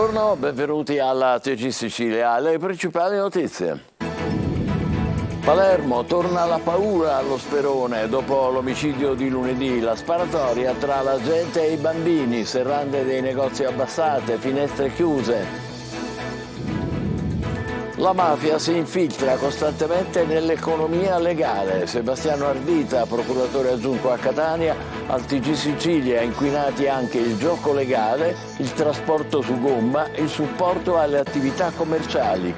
Buongiorno, benvenuti alla TG Sicilia. Le principali notizie. Palermo, torna la paura allo Sperone dopo l'omicidio di lunedì, la sparatoria tra la gente e i bambini, serrande dei negozi abbassate, finestre chiuse. La mafia si infiltra costantemente nell'economia legale. Sebastiano Ardita, procuratore aggiunto a Catania, al TG Sicilia, inquinati anche il gioco legale, il trasporto su gomma, il supporto alle attività commerciali.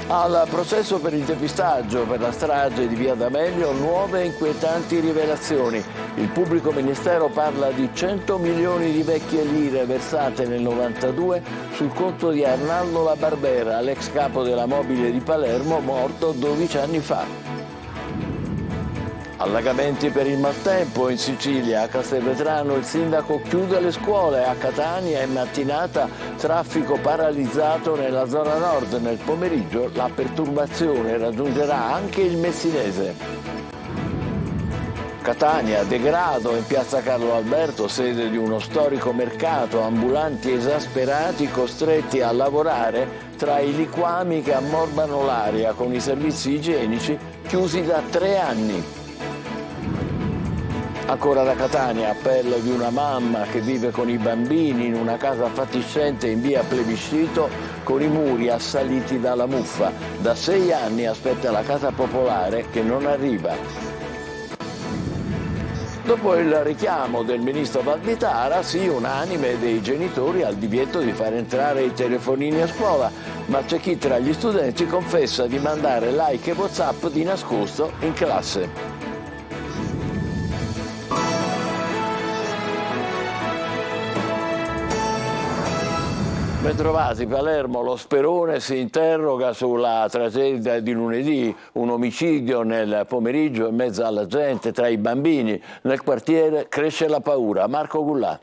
Al processo per il depistaggio per la strage di Via D'Amelio, nuove inquietanti rivelazioni. Il pubblico ministero parla di 100 milioni di vecchie lire versate nel 92 sul conto di Arnaldo La Barbera, l'ex capo della Mobile di Palermo, morto 12 anni fa. Allagamenti per il maltempo in Sicilia, a Castelvetrano il sindaco chiude le scuole, a Catania in mattinata traffico paralizzato nella zona nord, nel pomeriggio la perturbazione raggiungerà anche il Messinese. Catania, degrado in piazza Carlo Alberto, sede di uno storico mercato, ambulanti esasperati costretti a lavorare tra i liquami che ammorbano l'aria con i servizi igienici chiusi da 3 anni. Ancora da Catania, appello di una mamma che vive con i bambini in una casa fatiscente in via Plebiscito con i muri assaliti dalla muffa. Da 6 anni aspetta la casa popolare che non arriva. Dopo il richiamo del ministro Valditara, sì unanime dei genitori al divieto di far entrare i telefonini a scuola, ma c'è chi tra gli studenti confessa di mandare like e WhatsApp di nascosto in classe. Bentrovati. Palermo, lo Sperone si interroga sulla tragedia di lunedì, un omicidio nel pomeriggio in mezzo alla gente, tra i bambini. Nel quartiere cresce la paura. Marco Gullà.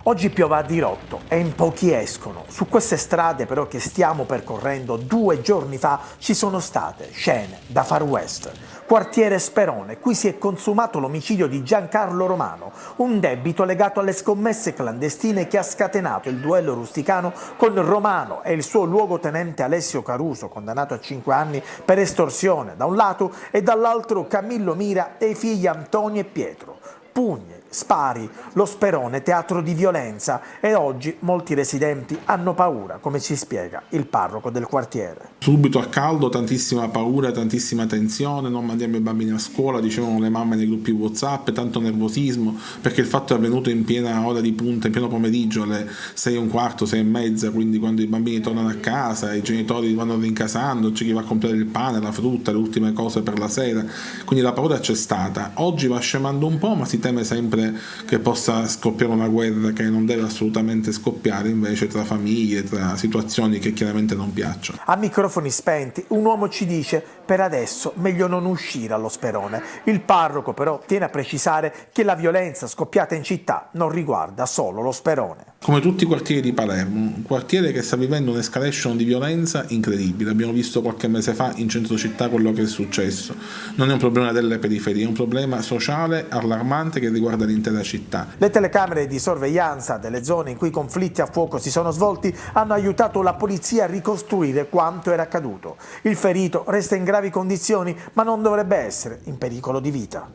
Oggi piove a dirotto e in pochi escono. Su queste strade però che stiamo percorrendo 2 giorni fa ci sono state scene da Far West. Quartiere Sperone, qui si è consumato l'omicidio di Giancarlo Romano, un debito legato alle scommesse clandestine che ha scatenato il duello rusticano con Romano e il suo luogotenente Alessio Caruso, condannato a 5 anni per estorsione da un lato e dall'altro Camillo Mira e i figli Antonio e Pietro. Pugni, spari, lo Sperone teatro di violenza e oggi molti residenti hanno paura, come ci spiega il parroco del quartiere. Subito a caldo, tantissima paura, tantissima tensione, non mandiamo i bambini a scuola, dicevano le mamme nei gruppi WhatsApp, tanto nervosismo, perché il fatto è avvenuto in piena ora di punta, in pieno pomeriggio, alle 6:15, 6:30, quindi quando i bambini tornano a casa, i genitori vanno rincasando, c'è chi va a comprare il pane, la frutta, le ultime cose per la sera, quindi la paura c'è stata. Oggi va scemando un po', ma si teme sempre che possa scoppiare una guerra che non deve assolutamente scoppiare invece tra famiglie, tra situazioni che chiaramente non piacciono. A microfoni spenti un uomo ci dice: per adesso meglio non uscire allo Sperone. Il parroco però tiene a precisare che la violenza scoppiata in città non riguarda solo lo Sperone. Come tutti i quartieri di Palermo, un quartiere che sta vivendo un'escalation di violenza incredibile. Abbiamo visto qualche mese fa in centro città quello che è successo. Non è un problema delle periferie, è un problema sociale allarmante che riguarda l'intera città. Le telecamere di sorveglianza delle zone in cui i conflitti a fuoco si sono svolti hanno aiutato la polizia a ricostruire quanto era accaduto. Il ferito resta in gravi condizioni, ma non dovrebbe essere in pericolo di vita.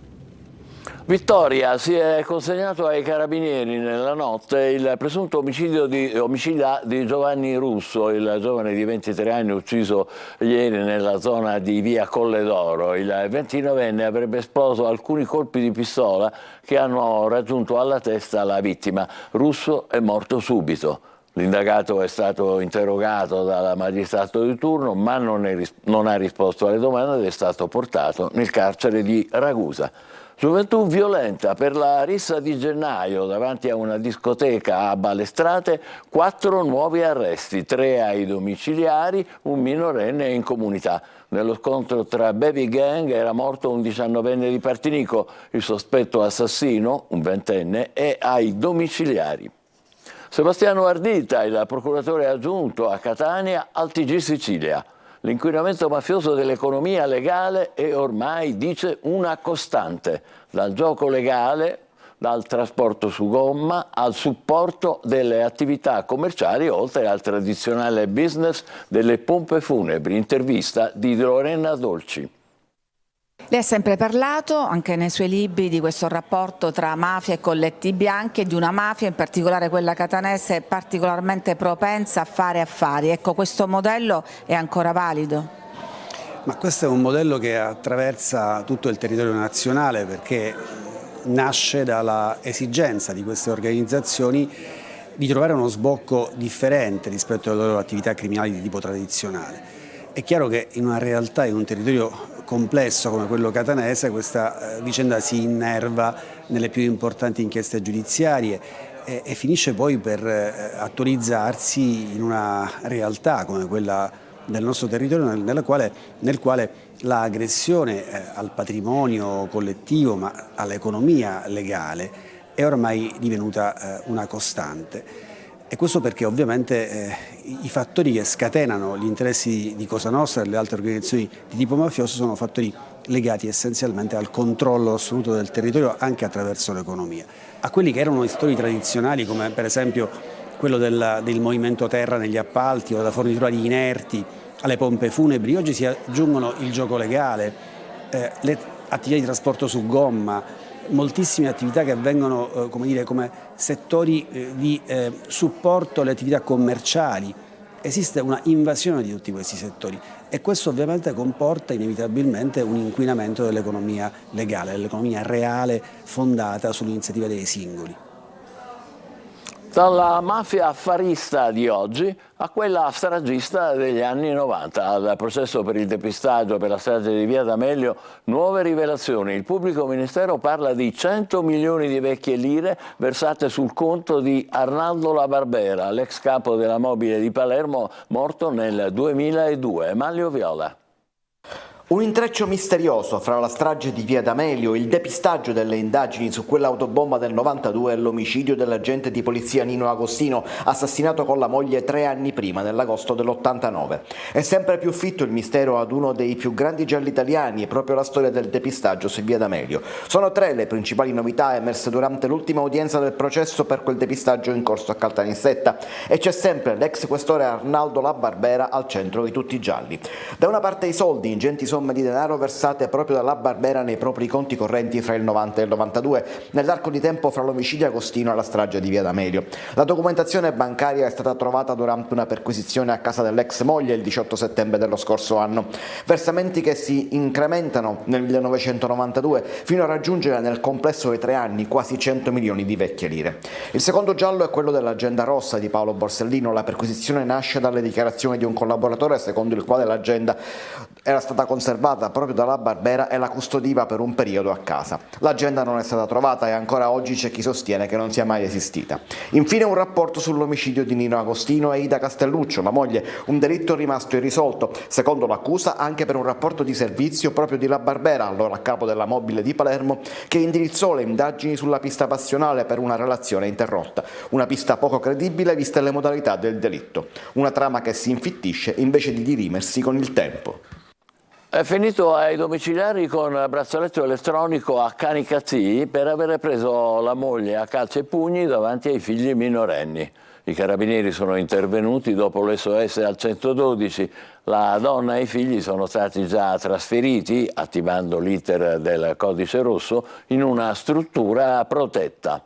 Vittoria, si è consegnato ai carabinieri nella notte il presunto omicida di Giovanni Russo, il giovane di 23 anni ucciso ieri nella zona di via Colle d'Oro. Il 29enne avrebbe esploso alcuni colpi di pistola che hanno raggiunto alla testa la vittima. Russo è morto subito. L'indagato è stato interrogato dal magistrato di turno, ma non ha risposto alle domande ed è stato portato nel carcere di Ragusa. Gioventù violenta per la rissa di gennaio davanti a una discoteca a Balestrate, 4 nuovi arresti, 3 ai domiciliari, un minorenne in comunità. Nello scontro tra baby gang era morto un 19enne di Partinico, il sospetto assassino, un 20enne, è ai domiciliari. Sebastiano Ardita, il procuratore aggiunto a Catania, al TG Sicilia. L'inquinamento mafioso dell'economia legale è ormai, dice, una costante. Dal gioco legale dal trasporto su gomma al supporto delle attività commerciali, oltre al tradizionale business delle pompe funebri. Intervista di Lorena Dolci. Lei ha sempre parlato, anche nei suoi libri, di questo rapporto tra mafia e colletti bianchi e di una mafia, in particolare quella catanese, particolarmente propensa a fare affari. Ecco, questo modello è ancora valido? Ma questo è un modello che attraversa tutto il territorio nazionale, perché nasce dalla esigenza di queste organizzazioni di trovare uno sbocco differente rispetto alle loro attività criminali di tipo tradizionale. È chiaro che in una realtà, in un territorio complesso come quello catanese, questa vicenda si innerva nelle più importanti inchieste giudiziarie e finisce poi per attualizzarsi in una realtà come quella del nostro territorio, nel quale l'aggressione al patrimonio collettivo, ma all'economia legale, è ormai divenuta una costante. E questo perché ovviamente i fattori che scatenano gli interessi di Cosa Nostra e delle altre organizzazioni di tipo mafioso sono fattori legati essenzialmente al controllo assoluto del territorio, anche attraverso l'economia. A quelli che erano i settori tradizionali, come per esempio quello del movimento terra negli appalti o della fornitura di inerti alle pompe funebri, oggi si aggiungono il gioco legale, le attività di trasporto su gomma, moltissime attività che vengono come settori di supporto alle attività commerciali. Esiste una invasione di tutti questi settori e questo ovviamente comporta inevitabilmente un inquinamento dell'economia legale, dell'economia reale fondata sull'iniziativa dei singoli. Dalla mafia affarista di oggi a quella stragista degli anni 90, dal processo per il depistaggio per la strage di Via D'Amelio, nuove rivelazioni. Il pubblico ministero parla di 100 milioni di vecchie lire versate sul conto di Arnaldo La Barbera, l'ex capo della Mobile di Palermo, morto nel 2002. Manlio Viola. Un intreccio misterioso fra la strage di Via D'Amelio, il depistaggio delle indagini su quell'autobomba del 92 e l'omicidio dell'agente di polizia Nino Agostino, assassinato con la moglie 3 anni prima, nell'agosto dell'89. È sempre più fitto il mistero ad uno dei più grandi gialli italiani e proprio la storia del depistaggio su Via D'Amelio. Sono 3 le principali novità emerse durante l'ultima udienza del processo per quel depistaggio in corso a Caltanissetta e c'è sempre l'ex questore Arnaldo La Barbera al centro di tutti i gialli. Da una parte i soldi, ingenti somme di denaro versate proprio dalla Barbera nei propri conti correnti fra il 90 e il 92, nell'arco di tempo fra l'omicidio Agostino e la strage di Via D'Amelio. La documentazione bancaria è stata trovata durante una perquisizione a casa dell'ex moglie il 18 settembre dello scorso anno. Versamenti che si incrementano nel 1992 fino a raggiungere nel complesso dei 3 anni quasi 100 milioni di vecchie lire. Il secondo giallo è quello dell'agenda rossa di Paolo Borsellino. La perquisizione nasce dalle dichiarazioni di un collaboratore secondo il quale l'agenda era stata conservata proprio dalla Barbera e la custodiva per un periodo a casa. L'agenda non è stata trovata e ancora oggi c'è chi sostiene che non sia mai esistita. Infine un rapporto sull'omicidio di Nino Agostino e Ida Castelluccio, la moglie, un delitto rimasto irrisolto, secondo l'accusa anche per un rapporto di servizio proprio di La Barbera, allora a capo della Mobile di Palermo, che indirizzò le indagini sulla pista passionale per una relazione interrotta. Una pista poco credibile viste le modalità del delitto. Una trama che si infittisce invece di dirimersi con il tempo. È finito ai domiciliari con braccialetto elettronico a Canicattì per aver preso la moglie a calci e pugni davanti ai figli minorenni. I carabinieri sono intervenuti dopo l'SOS al 112. La donna e i figli sono stati già trasferiti, attivando l'iter del codice rosso, in una struttura protetta.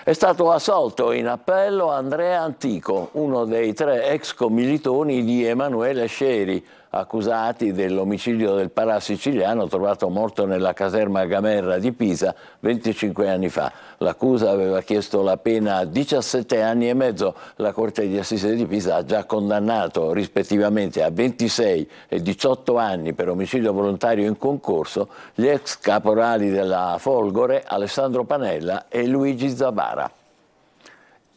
È stato assolto in appello Andrea Antico, uno dei 3 ex commilitoni di Emanuele Sceri, accusati dell'omicidio del parà siciliano trovato morto nella caserma Gamerra di Pisa 25 anni fa. L'accusa aveva chiesto la pena a 17 anni e mezzo. La Corte di Assise di Pisa ha già condannato rispettivamente a 26 e 18 anni per omicidio volontario in concorso gli ex caporali della Folgore Alessandro Panella e Luigi Zabara.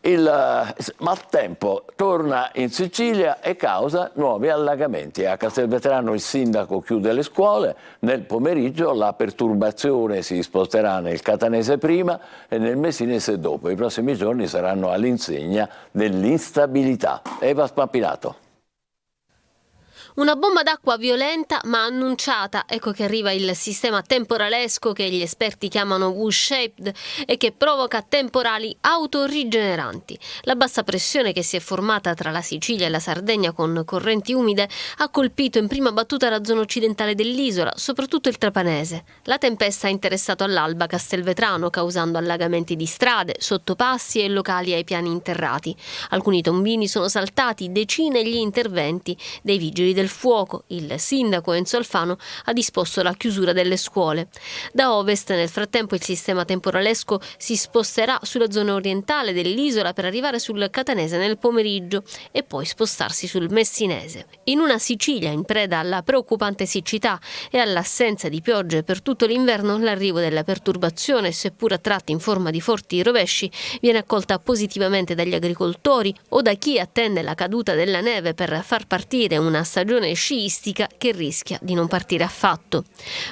Il maltempo torna in Sicilia e causa nuovi allagamenti. A Castelvetrano il sindaco chiude le scuole, nel pomeriggio la perturbazione si sposterà nel Catanese prima e nel Messinese dopo. I prossimi giorni saranno all'insegna dell'instabilità. Eva Spampinato. Una bomba d'acqua violenta ma annunciata, ecco che arriva il sistema temporalesco che gli esperti chiamano V-shaped e che provoca temporali autorigeneranti. La bassa pressione che si è formata tra la Sicilia e la Sardegna con correnti umide ha colpito in prima battuta la zona occidentale dell'isola, soprattutto il Trapanese. La tempesta ha interessato all'alba Castelvetrano, causando allagamenti di strade, sottopassi e locali ai piani interrati. Alcuni tombini sono saltati, decine gli interventi dei vigili del fuoco. Il sindaco Enzo Alfano ha disposto la chiusura delle scuole. Da ovest, nel frattempo, il sistema temporalesco si sposterà sulla zona orientale dell'isola per arrivare sul Catanese nel pomeriggio e poi spostarsi sul Messinese. In una Sicilia in preda alla preoccupante siccità e all'assenza di piogge per tutto l'inverno, l'arrivo della perturbazione, seppur a tratti in forma di forti rovesci, viene accolta positivamente dagli agricoltori o da chi attende la caduta della neve per far partire una stagione sciistica che rischia di non partire affatto.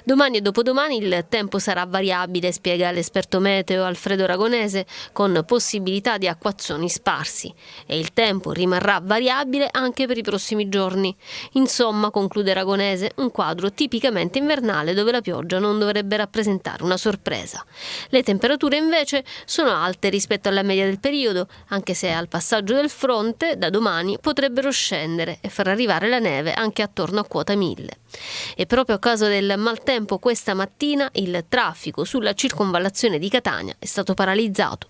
Domani e dopodomani il tempo sarà variabile, spiega l'esperto meteo Alfredo Ragonese, con possibilità di acquazzoni sparsi. E il tempo rimarrà variabile anche per i prossimi giorni. Insomma, conclude Ragonese, un quadro tipicamente invernale dove la pioggia non dovrebbe rappresentare una sorpresa. Le temperature invece sono alte rispetto alla media del periodo, anche se al passaggio del fronte da domani potrebbero scendere e far arrivare la neve anche attorno a quota 1000. E proprio a causa del maltempo questa mattina il traffico sulla circonvallazione di Catania è stato paralizzato.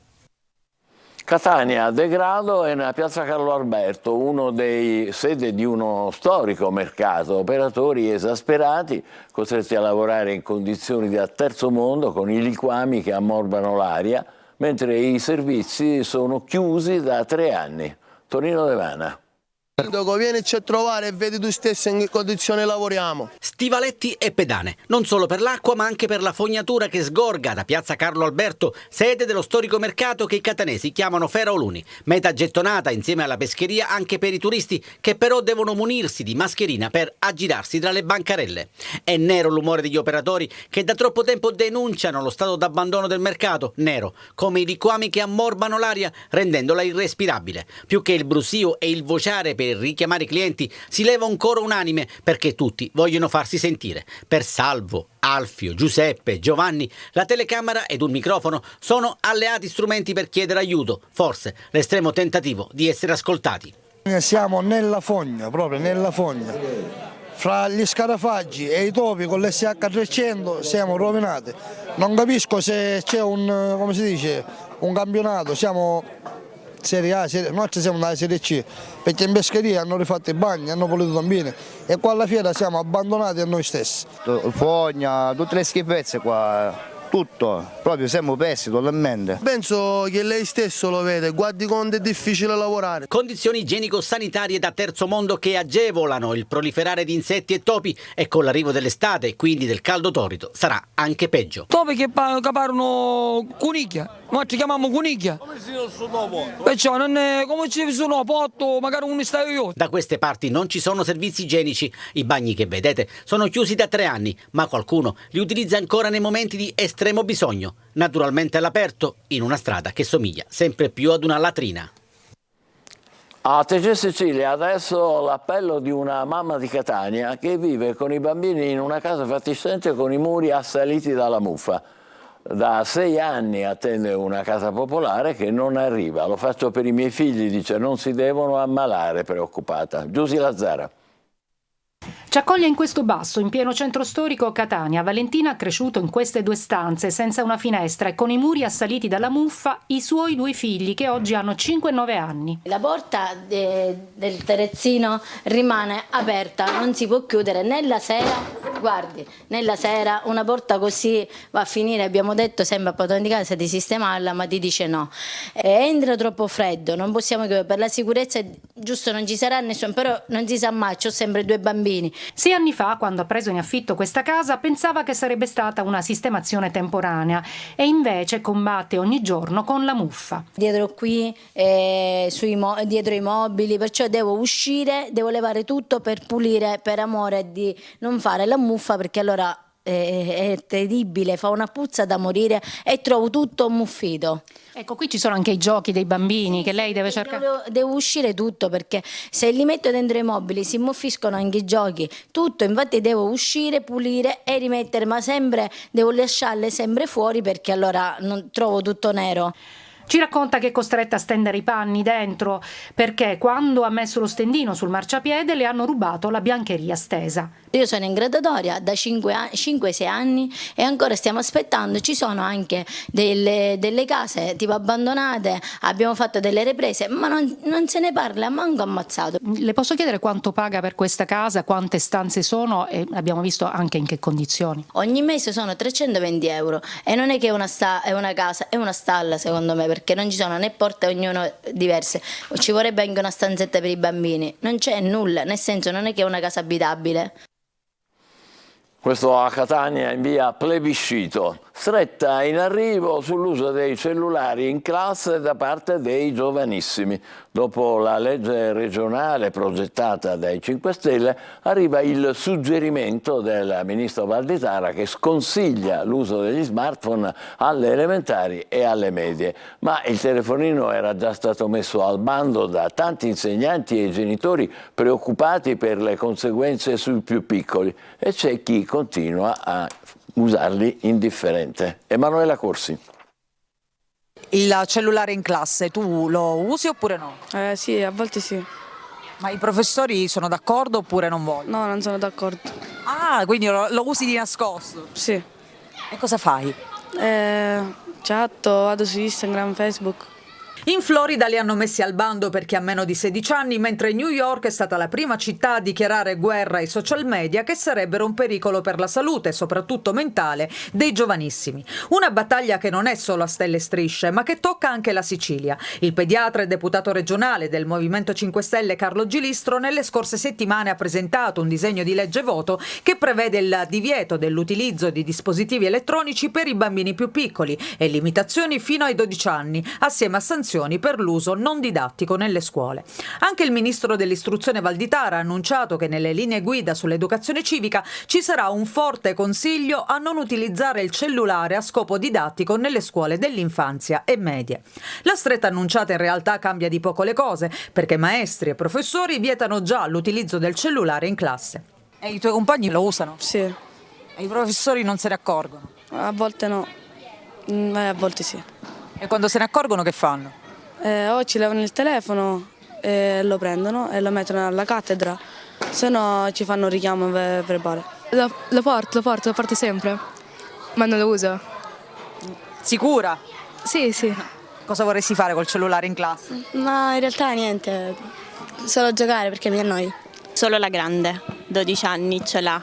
Catania, degrado è nella piazza Carlo Alberto, uno dei sede di uno storico mercato, operatori esasperati, costretti a lavorare in condizioni da terzo mondo con i liquami che ammorbano l'aria, mentre i servizi sono chiusi da 3 anni. Tonino De Vana. Sindaco, vienici a trovare e vedi tu stesso in che condizioni lavoriamo. Stivaletti e pedane, non solo per l'acqua ma anche per la fognatura che sgorga da piazza Carlo Alberto, sede dello storico mercato che i catanesi chiamano Fera Oluni, meta gettonata insieme alla pescheria anche per i turisti che però devono munirsi di mascherina per aggirarsi tra le bancarelle. È nero l'umore degli operatori che da troppo tempo denunciano lo stato d'abbandono del mercato, nero come i liquami che ammorbano l'aria rendendola irrespirabile. Più che il brusio e il vociare per richiamare i clienti si leva un coro unanime perché tutti vogliono farsi sentire. Per Salvo, Alfio, Giuseppe, Giovanni, la telecamera ed un microfono sono alleati strumenti per chiedere aiuto, forse l'estremo tentativo di essere ascoltati. Siamo nella fogna, proprio nella fogna. Fra gli scarafaggi e i topi con l'SH300 siamo rovinati. Non capisco se c'è un campionato, siamo Serie A, noi siamo nella Serie C, perché in pescheria hanno rifatto i bagni, hanno pulito i tombini e qua alla fiera siamo abbandonati a noi stessi. Fogna, tutte le schifezze qua, tutto, proprio siamo persi totalmente. Penso che lei stesso lo vede, guardi quanto è difficile lavorare. Condizioni igienico-sanitarie da terzo mondo che agevolano il proliferare di insetti e topi e con l'arrivo dell'estate e quindi del caldo torrido sarà anche peggio. Topi che parlano cunicchia, noi ci chiamiamo cunicchia. Come si sono potto? Perciò non è come ci sono potto, magari uno sta io. Da queste parti non ci sono servizi igienici, i bagni che vedete sono chiusi da 3 anni, ma qualcuno li utilizza ancora nei momenti di estremo bisogno, naturalmente all'aperto, in una strada che somiglia sempre più ad una latrina. A TG Sicilia adesso l'appello di una mamma di Catania che vive con i bambini in una casa fatiscente con i muri assaliti dalla muffa. Da 6 anni attende una casa popolare che non arriva. Lo faccio per i miei figli, dice, non si devono ammalare, preoccupata. Giusy Lazzara. Ci accoglie in questo basso, in pieno centro storico Catania. Valentina ha cresciuto in queste 2 stanze, senza una finestra e con i muri assaliti dalla muffa, i suoi 2 figli che oggi hanno 5 e 9 anni. La porta del terrazzino rimane aperta, non si può chiudere né la sera, guardi, né la sera, una porta così va a finire, abbiamo detto sempre a padrone di casa di sistemarla, ma ti dice no. Entra troppo freddo, non possiamo chiudere, per la sicurezza giusto non ci sarà nessuno, però non si sa mai, ho sempre 2 bambini. 6 anni fa, quando ha preso in affitto questa casa, pensava che sarebbe stata una sistemazione temporanea e invece combatte ogni giorno con la muffa. Dietro qui, dietro i mobili, perciò devo uscire, devo levare tutto per pulire, per amore di non fare la muffa, perché allora è terribile, fa una puzza da morire e trovo tutto ammuffito. Ecco, qui ci sono anche i giochi dei bambini che lei deve cercare. Devo uscire tutto, perché se li metto dentro i mobili si muffiscono anche i giochi, tutto, infatti devo uscire, pulire e rimettere, ma sempre devo lasciarle sempre fuori perché allora non trovo tutto nero. Ci racconta che è costretta a stendere i panni dentro perché quando ha messo lo stendino sul marciapiede le hanno rubato la biancheria stesa. Io sono in graduatoria da 5-6 anni e ancora stiamo aspettando, ci sono anche delle case tipo abbandonate, abbiamo fatto delle riprese, ma non se ne parla, manco ammazzato. Le posso chiedere quanto paga per questa casa, quante stanze sono e abbiamo visto anche in che condizioni? Ogni mese sono 320 euro e non è che è una casa, è una stalla secondo me, perché non ci sono né porte, ognuno diverse, ci vorrebbe anche una stanzetta per i bambini, non c'è nulla, nel senso non è che è una casa abitabile. Questo a Catania in via Plebiscito, stretta in arrivo sull'uso dei cellulari in classe da parte dei giovanissimi. Dopo la legge regionale progettata dai 5 Stelle arriva il suggerimento del ministro Valditara che sconsiglia l'uso degli smartphone alle elementari e alle medie. Ma il telefonino era già stato messo al bando da tanti insegnanti e genitori preoccupati per le conseguenze sui più piccoli e c'è chi continua a usarli indifferente. Emanuela Corsi. Il cellulare in classe tu lo usi oppure no? Sì, a volte sì. Ma i professori sono d'accordo oppure non vogliono? No, non sono d'accordo. Ah, quindi lo usi di nascosto? Sì. E cosa fai? Chatto, vado su Instagram, Facebook. In Florida li hanno messi al bando per chi ha meno di 16 anni, mentre New York è stata la prima città a dichiarare guerra ai social media che sarebbero un pericolo per la salute, soprattutto mentale, dei giovanissimi. Una battaglia che non è solo a stelle e strisce, ma che tocca anche la Sicilia. Il pediatra e deputato regionale del Movimento 5 Stelle Carlo Gilistro nelle scorse settimane ha presentato un disegno di legge voto che prevede il divieto dell'utilizzo di dispositivi elettronici per i bambini più piccoli e limitazioni fino ai 12 anni, assieme a sanzioni per l'uso non didattico nelle scuole. Anche il ministro dell'istruzione Valditara ha annunciato che nelle linee guida sull'educazione civica ci sarà un forte consiglio a non utilizzare il cellulare a scopo didattico nelle scuole dell'infanzia e medie. La stretta annunciata in realtà cambia di poco le cose, perché maestri e professori vietano già l'utilizzo del cellulare in classe. E i tuoi compagni lo usano? Sì. E i professori non se ne accorgono? A volte no, a volte sì. E quando se ne accorgono che fanno? O ci levano il telefono e lo prendono e lo mettono alla cattedra, se no ci fanno un richiamo verbale. Lo porto sempre, ma non lo uso. Sicura? Sì. Cosa vorresti fare col cellulare in classe? No, in realtà niente, solo giocare perché mi annoi. Solo la grande, 12 anni ce l'ha,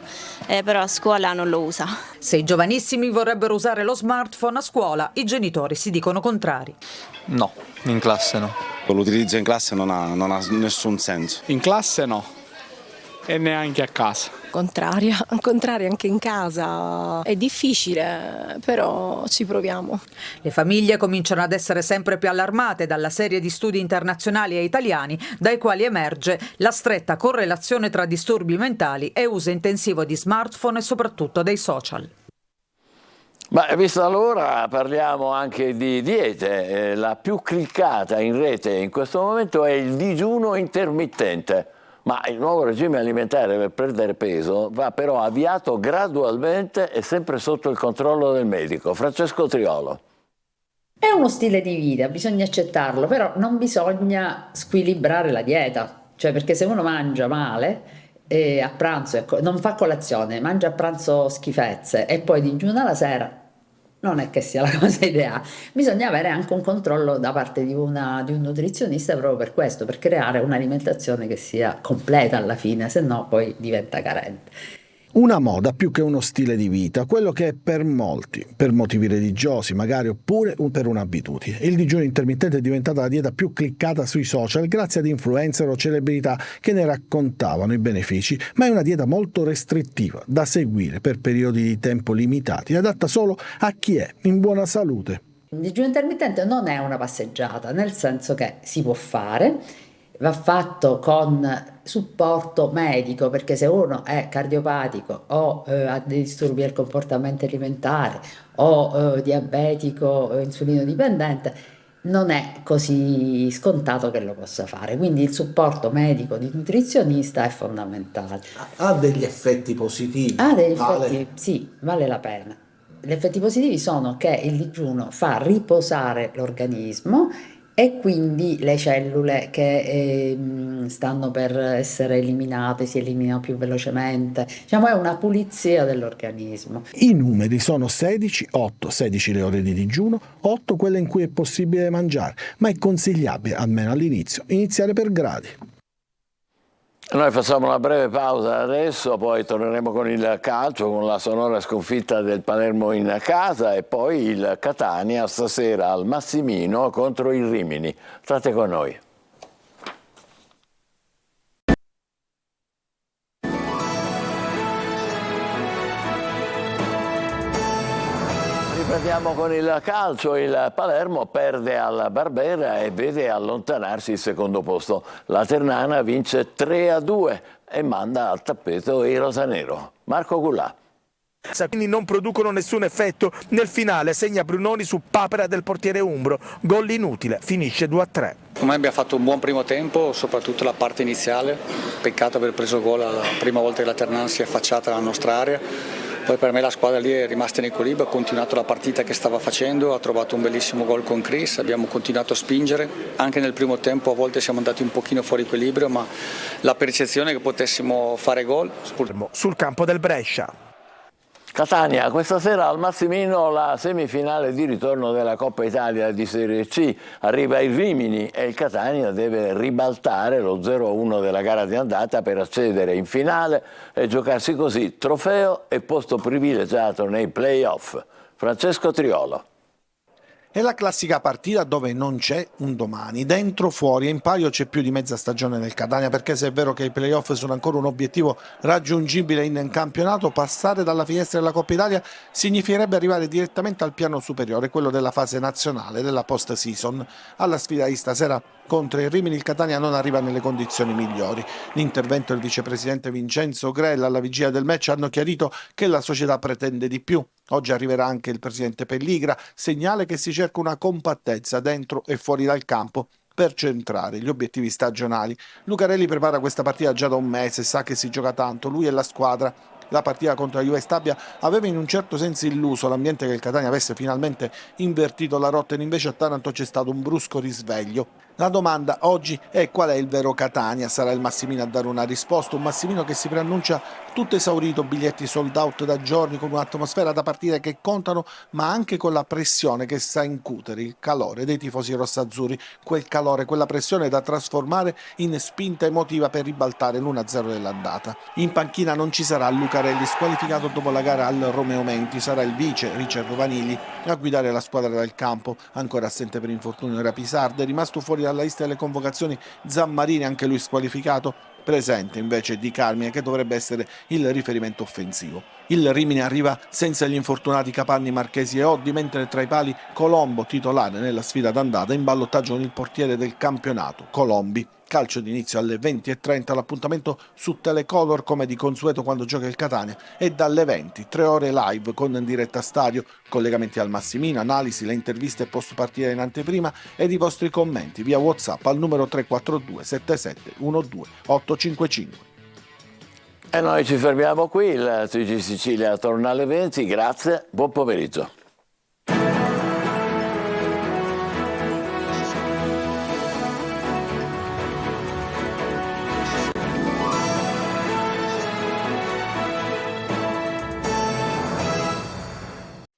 però a scuola non lo usa. Se i giovanissimi vorrebbero usare lo smartphone a scuola, i genitori si dicono contrari. No, in classe no. L'utilizzo in classe non ha nessun senso. In classe no, e neanche a casa. Contraria anche in casa, è difficile, però ci proviamo. Le famiglie cominciano ad essere sempre più allarmate dalla serie di studi internazionali e italiani dai quali emerge la stretta correlazione tra disturbi mentali e uso intensivo di smartphone e soprattutto dei social. Ma vista l'ora parliamo anche di diete. La più cliccata in rete in questo momento è il digiuno intermittente. Ma il nuovo regime alimentare per perdere peso va però avviato gradualmente e sempre sotto il controllo del medico. Francesco Triolo. È uno stile di vita, bisogna accettarlo, però non bisogna squilibrare la dieta. Cioè, perché se uno mangia male a pranzo, non fa colazione, mangia a pranzo schifezze e poi digiuna la sera, non è che sia la cosa ideale. Bisogna avere anche un controllo da parte di un nutrizionista proprio per questo, per creare un'alimentazione che sia completa alla fine, se no poi diventa carente. Una moda più che uno stile di vita, quello che è per molti, per motivi religiosi magari, oppure per un'abitudine. Il digiuno intermittente è diventata la dieta più cliccata sui social grazie ad influencer o celebrità che ne raccontavano i benefici, ma è una dieta molto restrittiva, da seguire per periodi di tempo limitati, adatta solo a chi è in buona salute. Il digiuno intermittente non è una passeggiata, nel senso che si può fare, va fatto con supporto medico, perché se uno è cardiopatico o ha dei disturbi del comportamento alimentare o diabetico o insulino dipendente, non è così scontato che lo possa fare, quindi il supporto medico di nutrizionista è fondamentale. Ha degli effetti positivi? Ha degli effetti, sì, vale la pena. Gli effetti positivi sono che il digiuno fa riposare l'organismo e quindi le cellule che stanno per essere eliminate si eliminano più velocemente. Diciamo, è una pulizia dell'organismo. I numeri sono 16, 8, 16 le ore di digiuno, 8 quelle in cui è possibile mangiare, ma è consigliabile, almeno all'inizio, iniziare per gradi. Noi facciamo una breve pausa adesso, poi torneremo con il calcio, con la sonora sconfitta del Palermo in casa e poi il Catania stasera al Massimino contro il Rimini. State con noi. Riprendiamo con il calcio, il Palermo perde al Barbera e vede allontanarsi il secondo posto. La Ternana vince 3-2 e manda al tappeto i rosanero. Marco Gullà. Quindi non producono nessun effetto. Nel finale segna Brunoni su papera del portiere umbro, gol inutile, finisce 2-3. Secondo me abbiamo fatto un buon primo tempo, soprattutto la parte iniziale, peccato aver preso gol la prima volta che la Ternana si è affacciata alla nostra area. Poi per me la squadra lì è rimasta in equilibrio, ha continuato la partita che stava facendo, ha trovato un bellissimo gol con Chris, abbiamo continuato a spingere, anche nel primo tempo a volte siamo andati un pochino fuori equilibrio, ma la percezione è che potessimo fare gol. Sul campo del Brescia. Catania, questa sera al Massimino la semifinale di ritorno della Coppa Italia di Serie C. Arriva il Rimini e il Catania deve ribaltare lo 0-1 della gara di andata per accedere in finale e giocarsi così trofeo e posto privilegiato nei play-off. Francesco Triolo. È la classica partita dove non c'è un domani, dentro, fuori e in palio c'è più di mezza stagione nel Catania, perché se è vero che i playoff sono ancora un obiettivo raggiungibile in campionato, passare dalla finestra della Coppa Italia significherebbe arrivare direttamente al piano superiore, quello della fase nazionale, della post-season. Alla sfida di stasera contro il Rimini il Catania non arriva nelle condizioni migliori. L'intervento del vicepresidente Vincenzo Grella alla vigilia del match hanno chiarito che la società pretende di più. Oggi arriverà anche il presidente Pelligra, segnale che si cerca una compattezza dentro e fuori dal campo per centrare gli obiettivi stagionali. Lucarelli prepara questa partita già da un mese, sa che si gioca tanto, lui e la squadra. La partita contro la Juve Stabia aveva in un certo senso illuso l'ambiente che il Catania avesse finalmente invertito la rotta, e invece a Taranto c'è stato un brusco risveglio. La domanda oggi è: qual è il vero Catania? Sarà il Massimino a dare una risposta, un Massimino che si preannuncia tutto esaurito, biglietti sold out da giorni, con un'atmosfera da partite che contano, ma anche con la pressione che sa incutere il calore dei tifosi rossazzurri, quel calore, quella pressione da trasformare in spinta emotiva per ribaltare l'1-0 dell'andata. In panchina non ci sarà Lucarelli, squalificato dopo la gara al Romeo Menti, sarà il vice Richard Vanilli a guidare la squadra dal campo. Ancora assente per infortunio era Pisardi, è rimasto fuori dalla lista delle convocazioni Zammarini, anche lui squalificato. Presente invece Di Carmine, che dovrebbe essere il riferimento offensivo. Il Rimini arriva senza gli infortunati Capanni, Marchesi e Oddi, mentre tra i pali Colombo, titolare nella sfida d'andata, in ballottaggio con il portiere del campionato, Colombi. Calcio d'inizio alle 20:30, l'appuntamento su Telecolor come di consueto quando gioca il Catania, e dalle 20, 3 ore live con diretta stadio, collegamenti al Massimino, analisi, le interviste post partita in anteprima ed i vostri commenti via WhatsApp al numero 342 77 12 855. E noi ci fermiamo qui, il TG Sicilia torna alle 20, grazie, buon pomeriggio.